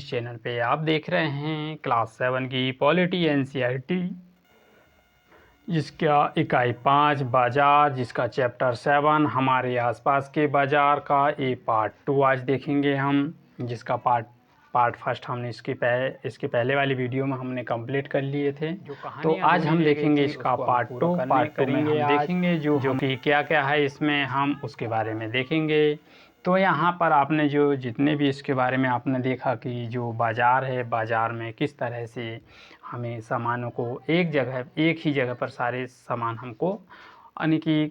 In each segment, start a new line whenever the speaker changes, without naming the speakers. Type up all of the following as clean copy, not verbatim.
इस चैनल पे आप देख रहे हैं क्लास 7 की पॉलिटी एनसीईआरटी, जिसका इकाई 5 बाज़ार, जिसका चैप्टर 7 हमारे आसपास के बाज़ार का ये पार्ट 2 आज देखेंगे हम। जिसका पार्ट फर्स्ट हमने इसके पहले वाली वीडियो में हमने कंप्लीट कर लिए थे। तो आज हम देखेंगे इसका पार्ट 2 में हम देखेंगे जो कि क्या क्या है इसमें, हम उसके बारे में देखेंगे। तो यहाँ पर आपने जो जितने भी इसके बारे में आपने देखा कि जो बाज़ार है, बाज़ार में किस तरह से हमें सामानों को एक ही जगह पर सारे सामान हमको यानी कि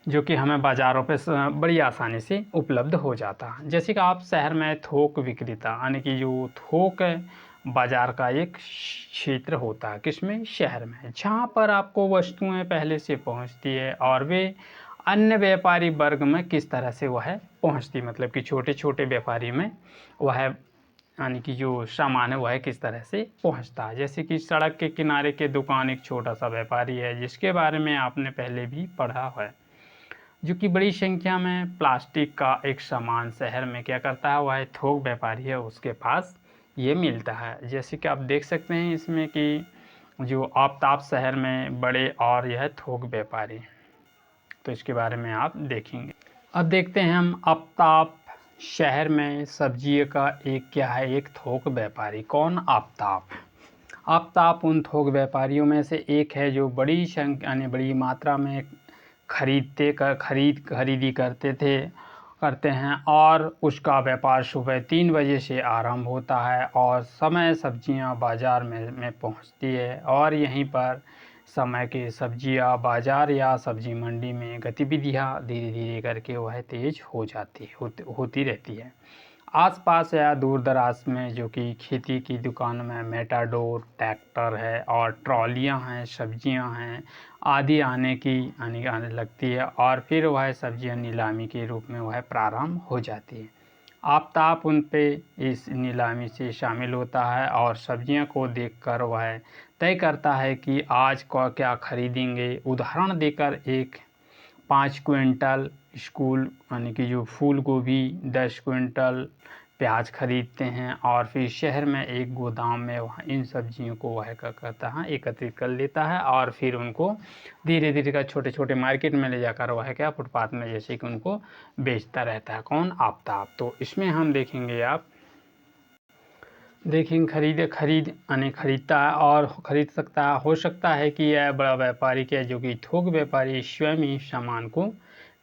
जो कि हमें बाज़ारों पे बड़ी आसानी से उपलब्ध हो जाता है। जैसे कि आप शहर में थोक विक्रेता यानी कि जो थोक बाज़ार का एक क्षेत्र होता है, किसमें, शहर में, जहाँ पर आपको वस्तुएं पहले से पहुँचती है और वे अन्य व्यापारी वर्ग में किस तरह से वह पहुँचती, मतलब कि छोटे छोटे व्यापारी में वह यानी कि जो सामान है वह किस तरह से पहुंचता है। जैसे कि सड़क के किनारे के दुकान एक छोटा सा व्यापारी है, जिसके बारे में आपने पहले भी पढ़ा है, जो कि बड़ी संख्या में प्लास्टिक का एक सामान शहर में क्या करता है, वह थोक व्यापारी है उसके पास ये मिलता है। जैसे कि आप देख सकते हैं इसमें कि जो आफताब शहर में बड़े और यह थोक व्यापारी, तो इसके बारे में आप देखेंगे। अब देखते हैं हम आफताब शहर में सब्जी का एक क्या है, एक थोक व्यापारी। कौन? आफताब उन थोक व्यापारियों में से एक है जो बड़ी संख्या यानी बड़ी मात्रा में खरीदी करते हैं और उसका व्यापार सुबह 3 बजे से आरंभ होता है और समय सब्जियां बाज़ार में पहुंचती है और यहीं पर समय के सब्जियां बाज़ार या सब्जी मंडी में गतिविधियां धीरे धीरे करके वह तेज़ होती रहती है। आसपास या दूर दराज में जो कि खेती की दुकान में मेटाडोर, ट्रैक्टर है और ट्रॉलियां हैं, सब्जियां हैं आदि आने लगती है और फिर वह सब्जियां नीलामी के रूप में वह प्रारंभ हो जाती है। आफताब उन पे इस नीलामी से शामिल होता है और सब्जियों को देखकर वह तय करता है कि आज को क्या खरीदेंगे। उदाहरण देकर एक 5 क्विंटल स्कूल यानी कि जो फूल गोभी, 10 क्विंटल प्याज खरीदते हैं और फिर शहर में एक गोदाम में वह इन सब्जियों को वह क्या करता है, एकत्रित कर लेता है और फिर उनको धीरे धीरे कर छोटे छोटे मार्केट में ले जाकर वह क्या फुटपाथ में जैसे कि उनको बेचता रहता है। कौन? आफताब। तो इसमें हम देखेंगे, आप देखेंगे खरीदता है और खरीद सकता है। हो सकता है कि यह बड़ा व्यापारी क्या जो कि थोक व्यापारी स्वयं ही सामान को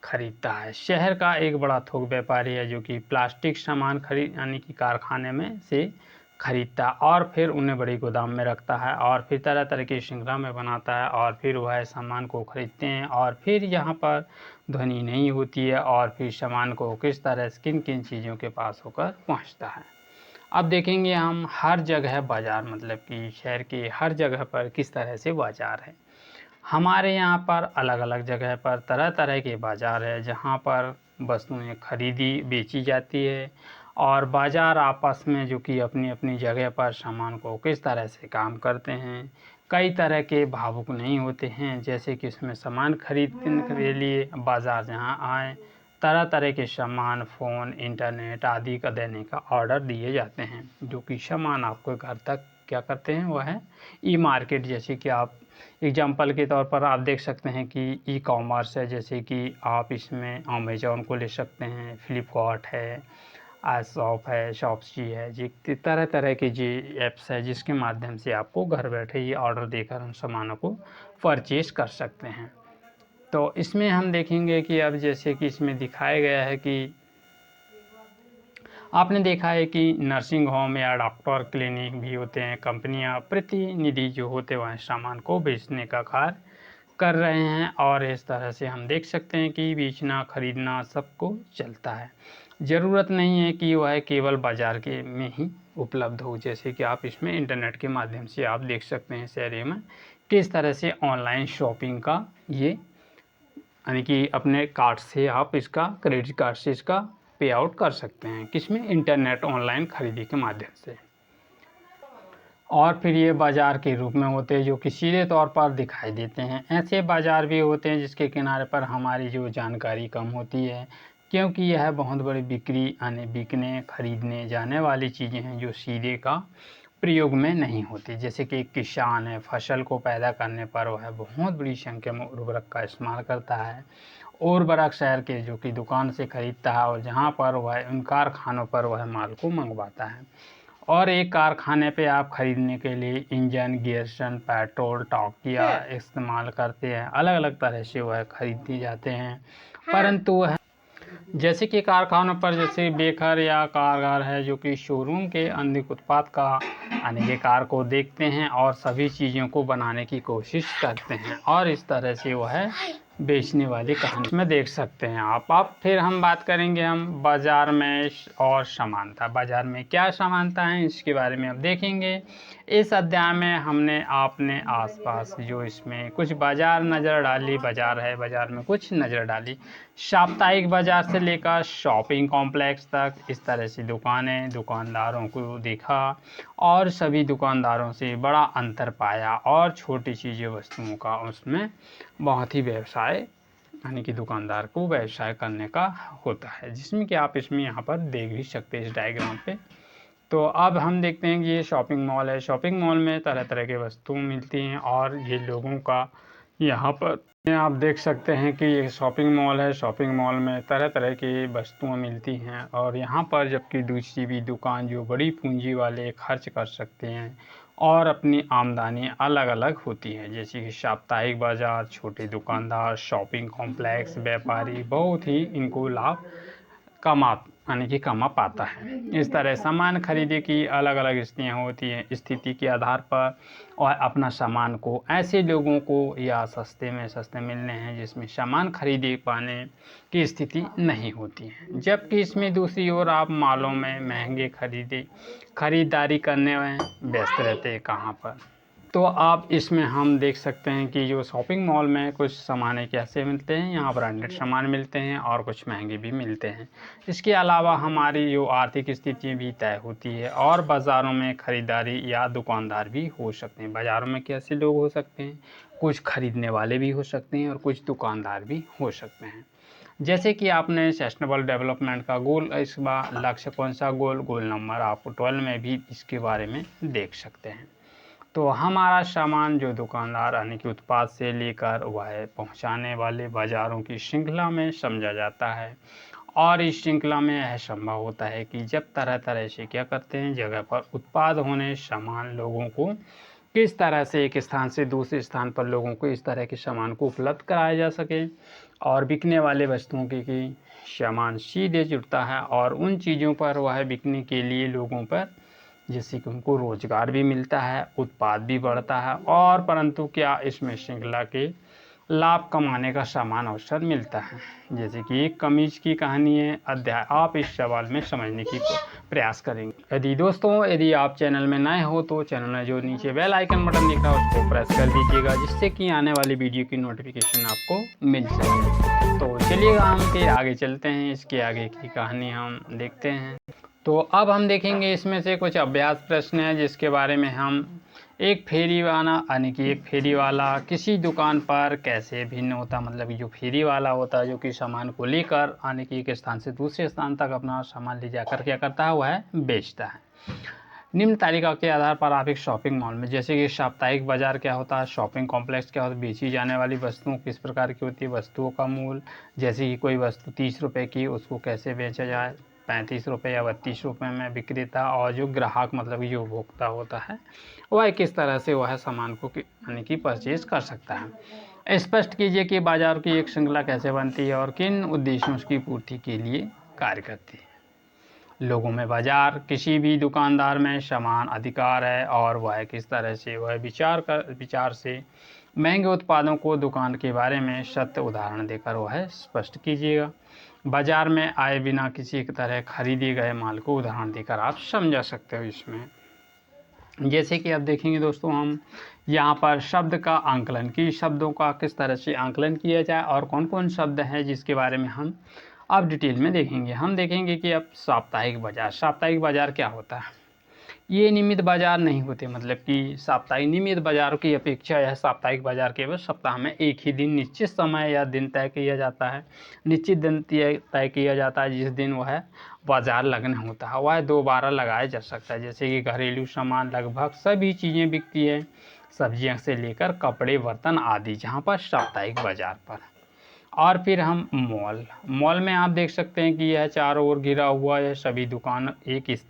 खरीदता है। शहर का एक बड़ा थोक व्यापारी है जो कि प्लास्टिक सामान यानी कि कारखाने में से खरीदता और फिर उन्हें बड़ी गोदाम में रखता है और फिर तरह तरह की श्रृंखला में बनाता है और फिर वह सामान को खरीदते हैं और फिर यहाँ पर ध्वनि नहीं होती है और फिर सामान को किस तरह किन किन चीज़ों के पास होकर पहुँचता है। अब देखेंगे हम हर जगह बाज़ार, मतलब कि शहर के हर जगह पर किस तरह से बाज़ार है। हमारे यहाँ पर अलग अलग जगह पर तरह तरह के बाज़ार है जहाँ पर वस्तुएं खरीदी बेची जाती है और बाज़ार आपस में जो कि अपनी अपनी जगह पर सामान को किस तरह से काम करते हैं। कई तरह के भावुक नहीं होते हैं, जैसे कि इसमें सामान खरीदने के लिए बाज़ार जहाँ आए तरह तरह के सामान, फ़ोन, इंटरनेट आदि का देने का ऑर्डर दिए जाते हैं, जो कि सामान आपको घर तक क्या करते हैं, वह है ई मार्केट। जैसे कि आप एग्जांपल के तौर पर आप देख सकते हैं कि ई कॉमर्स है, जैसे कि आप इसमें अमेज़ॉन को ले सकते हैं, फ्लिपकार्ट है, शॉप है, शॉप्सी है, जी तरह तरह के जी ऐप्स है जिसके माध्यम से आपको घर बैठे ही ऑर्डर देकर उन सामानों को परचेज़ कर सकते हैं। तो इसमें हम देखेंगे कि अब जैसे कि इसमें दिखाया गया है कि आपने देखा है कि नर्सिंग होम या डॉक्टर क्लिनिक भी होते हैं, कंपनियां प्रतिनिधि जो होते हैं वह सामान को बेचने का कार्य कर रहे हैं और इस तरह से हम देख सकते हैं कि बेचना खरीदना सबको चलता है। ज़रूरत नहीं है कि वह केवल बाज़ार के में ही उपलब्ध हो, जैसे कि आप इसमें इंटरनेट के माध्यम से आप देख सकते हैं शहर में किस तरह से ऑनलाइन शॉपिंग का ये यानी कि अपने कार्ड से आप इसका क्रेडिट कार्ड से इसका पे आउट कर सकते हैं, किसमें, इंटरनेट ऑनलाइन खरीदी के माध्यम से। और फिर ये बाज़ार के रूप में होते हैं जो कि सीधे तौर पर दिखाई देते हैं। ऐसे बाज़ार भी होते हैं जिसके किनारे पर हमारी जो जानकारी कम होती है, क्योंकि यह बहुत बड़ी बिकने खरीदने जाने वाली चीज़ें हैं जो सीधे का प्रयोग में नहीं होती। जैसे कि एक किसान है, फसल को पैदा करने पर वह बहुत बड़ी संख्या में उर्वरक का इस्तेमाल करता है। उर्वरक शहर के जो कि दुकान से खरीदता है और जहाँ पर वह उन कारखानों पर वह माल को मंगवाता है। और एक कारखाने पे आप खरीदने के लिए इंजन, गियर्सन, पेट्रोल, टॉकिया इस्तेमाल करते हैं। अलग अलग तरह से वह खरीदे जाते हैं, परंतु वह जैसे कि कारखानों पर जैसे बेकर या कारगर है जो कि शोरूम के अंतिम उत्पाद का यानी कि कार को देखते हैं और सभी चीज़ों को बनाने की कोशिश करते हैं और इस तरह से वह बेचने वाली कहानी में देख सकते हैं आप। अब फिर हम बात करेंगे हम बाज़ार में और समानता। बाज़ार में क्या समानता है इसके बारे में अब देखेंगे। इस अध्याय में हमने अपने आसपास जो इसमें कुछ बाज़ार नज़र डाली, बाज़ार है, बाज़ार में कुछ नज़र डाली। साप्ताहिक बाज़ार से लेकर शॉपिंग कॉम्प्लेक्स तक इस तरह से दुकानें, दुकानदारों को देखा और सभी दुकानदारों से बड़ा अंतर पाया और छोटी चीज़ें वस्तुओं का उसमें बहुत ही व्यवसाय यानी कि दुकानदार को व्यवसाय करने का होता है, जिसमें कि आप इसमें यहाँ पर देख भी सकते हैं इस डायग्राम पे। तो अब हम देखते हैं कि ये शॉपिंग मॉल है। शॉपिंग मॉल में तरह तरह के वस्तुएं मिलती हैं और ये लोगों का यहाँ पर आप देख सकते हैं कि ये शॉपिंग मॉल है। शॉपिंग मॉल में तरह तरह की वस्तुएं मिलती हैं और यहाँ पर जबकि दूसरी भी दुकान जो बड़ी पूंजी वाले खर्च कर सकते हैं और अपनी आमदनी अलग अलग होती है, जैसे कि साप्ताहिक बाज़ार, छोटे दुकानदार, शॉपिंग कॉम्प्लेक्स, व्यापारी बहुत ही इनको लाभ कमा पाता है। इस तरह सामान खरीदे की अलग अलग स्थितियाँ होती हैं। स्थिति के आधार पर और अपना सामान को ऐसे लोगों को या सस्ते में सस्ते मिलने हैं जिसमें सामान खरीदे पाने की स्थिति नहीं होती है, जबकि इसमें दूसरी ओर आप मालों में महंगे खरीदारी करने में व्यस्त रहते हैं। कहाँ पर तो आप इसमें हम देख सकते हैं कि जो शॉपिंग मॉल में कुछ सामान कैसे मिलते हैं, यहाँ ब्रांडेड सामान मिलते हैं और कुछ महंगे भी मिलते हैं। इसके अलावा हमारी जो आर्थिक स्थिति भी तय होती है और बाज़ारों में ख़रीदारी या दुकानदार भी हो सकते हैं। बाज़ारों में कैसे लोग हो सकते हैं, कुछ खरीदने वाले भी हो सकते हैं और कुछ दुकानदार भी हो सकते हैं। जैसे कि आपने सस्टेनेबल डेवलपमेंट का गोल, इस बार लक्ष्य कौन सा गोल नंबर आप 12 में भी इसके बारे में देख सकते हैं। तो हमारा सामान जो दुकानदार यानी कि उत्पाद से लेकर वह पहुंचाने वाले बाज़ारों की श्रृंखला में समझा जाता है और इस श्रृंखला में यह संभव होता है कि जब तरह तरह से क्या करते हैं, जगह पर उत्पाद होने सामान लोगों को किस तरह से एक स्थान से दूसरे स्थान पर लोगों को इस तरह के सामान को उपलब्ध कराया जा सके और बिकने वाले वस्तुओं की सामान सीधे जुड़ता है और उन चीज़ों पर वह बिकने के लिए लोगों पर जिससे कि उनको रोज़गार भी मिलता है, उत्पाद भी बढ़ता है और परंतु क्या इसमें श्रृंखला के लाभ कमाने का समान अवसर मिलता है। जैसे कि एक कमीज की कहानी है अध्याय, आप इस सवाल में समझने की प्रयास करेंगे। यदि आप चैनल में नए हो तो चैनल में जो नीचे बेल आइकन बटन दिख रहा है उसको प्रेस कर दीजिएगा, जिससे कि आने वाली वीडियो की नोटिफिकेशन आपको मिल सके। तो चलिएगा हम फिर आगे चलते हैं, इसके आगे की कहानी हम देखते हैं। तो अब हम देखेंगे इसमें से कुछ अभ्यास प्रश्न हैं जिसके बारे में हम एक फेरी वाला यानी कि एक फेरी वाला किसी दुकान पर कैसे भिन्न होता, मतलब जो फेरी वाला होता है जो कि सामान को लेकर यानी कि एक स्थान से दूसरे स्थान तक अपना सामान ले जाकर क्या करता है, वह बेचता है। निम्न तालिका के आधार पर आप एक शॉपिंग मॉल में, जैसे कि साप्ताहिक बाजार क्या होता है, शॉपिंग कॉम्प्लेक्स क्या होता है, बेची जाने वाली वस्तुओं किस प्रकार की होती है, वस्तुओं का मूल्य, जैसे कि कोई वस्तु 30 रुपये की उसको कैसे बेचा जाए, 35 रुपये या 32 रुपये में विक्रेता और जो ग्राहक मतलब जो उपभोक्ता होता है वह किस तरह से वह सामान को यानी कि परचेज कर सकता है। स्पष्ट कीजिए कि बाजार की एक श्रृंखला कैसे बनती है और किन उद्देश्यों की पूर्ति के लिए कार्य करती है। लोगों में बाजार, किसी भी दुकानदार में समान अधिकार है और वह किस तरह से वह विचार से महंगे उत्पादों को दुकान के बारे में सत्य उदाहरण देकर वह स्पष्ट कीजिएगा। बाजार में आए बिना किसी तरह खरीदे गए माल को उदाहरण देकर आप समझा सकते हो इसमें। जैसे कि अब देखेंगे दोस्तों हम यहाँ पर शब्द का आंकलन, कि शब्दों का किस तरह से आंकलन किया जाए और कौन कौन शब्द हैं जिसके बारे में हम अब डिटेल में देखेंगे। हम देखेंगे कि अब साप्ताहिक बाजार क्या होता है। ये नियमित बाज़ार नहीं होते, मतलब कि साप्ताहिक नियमित बाज़ारों की अपेक्षा यह साप्ताहिक बाज़ार केवल सप्ताह में एक ही दिन निश्चित समय या दिन तय किया जाता है। निश्चित दिन तय किया जाता है जिस दिन वह बाज़ार लगना होता है, वह दोबारा लगाया जा सकता है। जैसे कि घरेलू सामान लगभग सभी चीज़ें बिकती है, सब्जियां से लेकर कपड़े, बर्तन आदि, जहाँ पर साप्ताहिक बाज़ार पर। और फिर हम मॉल में आप देख सकते हैं कि यह चारों ओर घिरा हुआ है, सभी दुकान एक इस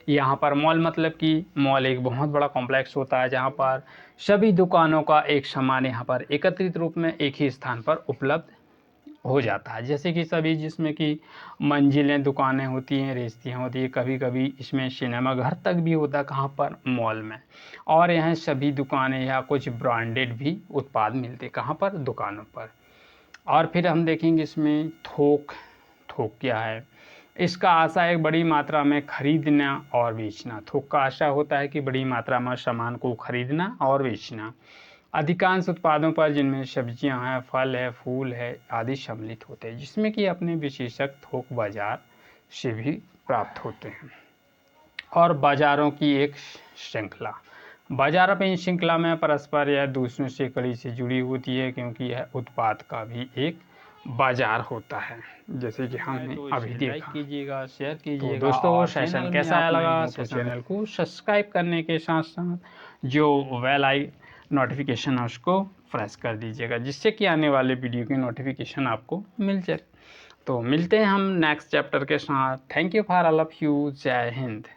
यहाँ पर मॉल मतलब कि मॉल एक बहुत बड़ा कॉम्प्लेक्स होता है जहाँ पर सभी दुकानों का एक सामान यहाँ पर एकत्रित रूप में एक ही स्थान पर उपलब्ध हो जाता है। जैसे कि सभी, जिसमें कि मंजिलें दुकानें होती हैं, रेस्तियाँ होती हैं, कभी कभी इसमें सिनेमा घर तक भी होता है, कहाँ पर, मॉल में। और यहाँ सभी दुकानें या कुछ ब्रांडेड भी उत्पाद मिलते, कहाँ पर, दुकानों पर। और फिर हम देखेंगे इसमें थोक। थोक क्या है? इसका आशा है बड़ी मात्रा में खरीदना और बेचना। थोक का आशा होता है कि बड़ी मात्रा में सामान को खरीदना और बेचना। अधिकांश उत्पादों पर, जिनमें सब्जियां हैं, फल है, फूल है आदि सम्मिलित होते हैं, जिसमें कि अपने विशेषक थोक बाजार से भी प्राप्त होते हैं। और बाजारों की एक श्रृंखला। बाजार अपनी श्रृंखला में परस्पर या दूसरों से कड़ी से जुड़ी होती है, क्योंकि यह उत्पाद का भी एक बाजार होता है, जैसे कि हमने अभी देखा। लाइक कीजिएगा, शेयर कीजिएगा। तो दोस्तों, सेशन कैसा लगा तो चैनल को सब्सक्राइब करने के साथ साथ जो बेल आई नोटिफिकेशन है उसको प्रेस कर दीजिएगा, जिससे कि आने वाले वीडियो की नोटिफिकेशन आपको मिल जाए। तो मिलते हैं हम नेक्स्ट चैप्टर के साथ। Thank you for all of you. जय हिंद।